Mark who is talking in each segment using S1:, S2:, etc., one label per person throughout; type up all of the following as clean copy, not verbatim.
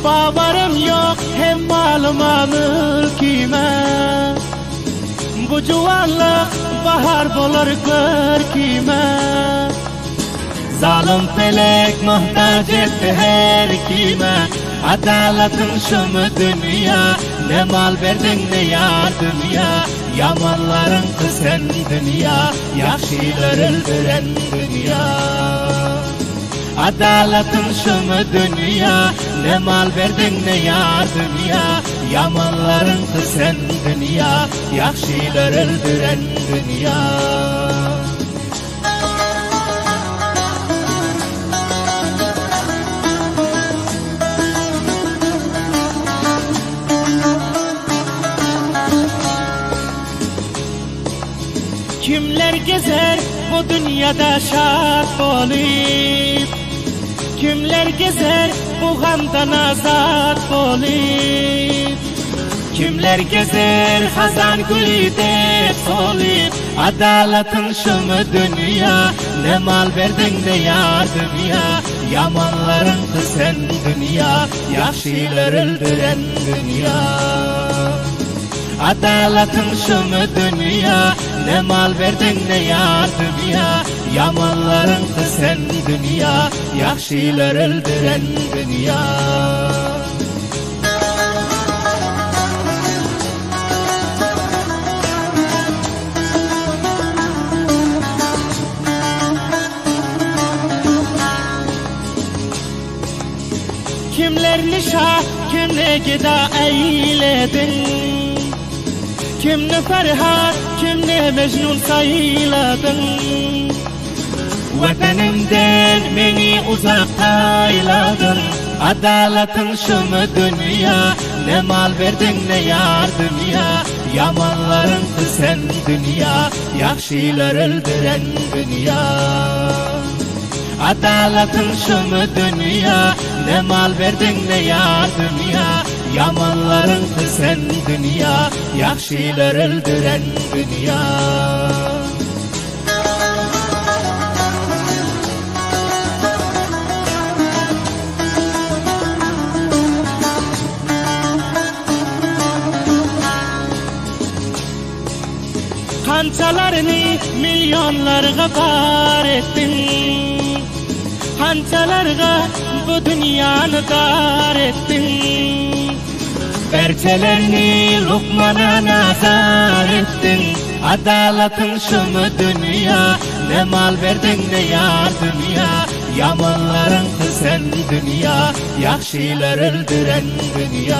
S1: Babarım yok hem malıma mülkime. Bu juvanlık bahar bolur görkime. Zalim felek muhtaç etti her kime. Adaletin şumu dünya, ne mal verdin ne yardım ya. Yamanların kısen dünya, yaşlılar öldüren dünya. Adaletin şumu dünya, ne mal verdin ne yardım ya. Yamanların kısen dünya, yaşlılar öldüren dünya. Kimler gezer bu dünyada şad olup, kimler gezer bu gamdan azad olup, kimler gezer hazan gülü dep solup. Adaletin şumu dünya, ne mal verdin ne yardım ya. Yamanların kısen dünya, yaşlılar öldüren dünya. Adaletin şumu dünya, ne mal verdin ne yardım ya. Yamanların kısen dünya, yaşlılar öldüren dünya. Kimler nişah, kimle gida eyledin. Kimni Ferhat, kimni Mecnun sayladın. Vatanımdan beni uzaklayladın. Adaletin şumu dünya, ne mal verdin ne yardım ya. Yamanların kısen dünya, yaşlılar öldüren dünya. Adaletin şumu dünya, ne mal verdin ne yardım ya. Yamanların kısen dünya, yaşlılar öldüren dünya. Kançalarını milyonlarga bar ettin. Kançalarga bu dünyanı dar ettin. Berçelerini Lokman'a nazar ettin. Adaletin şumu dünya, ne mal verdin ne yardım ya. Yamanların kısen dünya, yaşlılar öldüren dünya.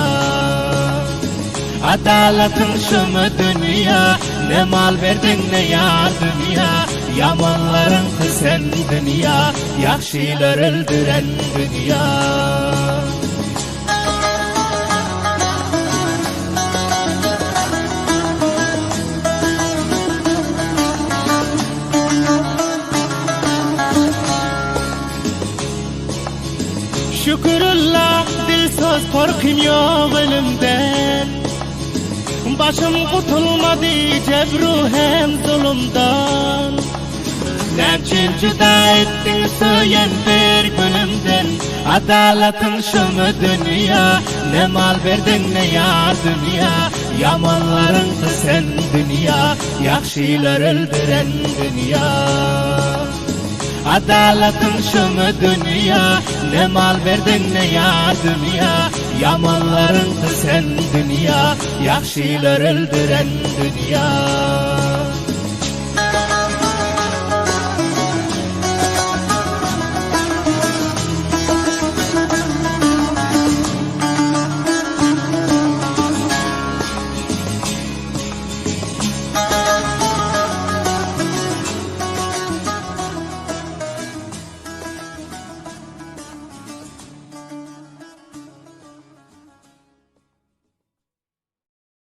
S1: Adaletin şumu dünya, ne mal verdin ne yardım ya. Yamanların kısen dünya, yaşlılar öldüren dünya. Şükürullah dil söz korkum yok elimden. Başım kurtulmadı cebru hem zulümden. Nemçin cüda ettin söylen bir günümden. Adaletin şumu dünya, ne mal verdin ne yardım ya. Yamanların kısen dünya, yaşlılar öldüren dünya. Adaletin şumu dünya, ne mal verdin ne yardım ya. Yamanların kısen dünya, yaşlılar öldüren dünya.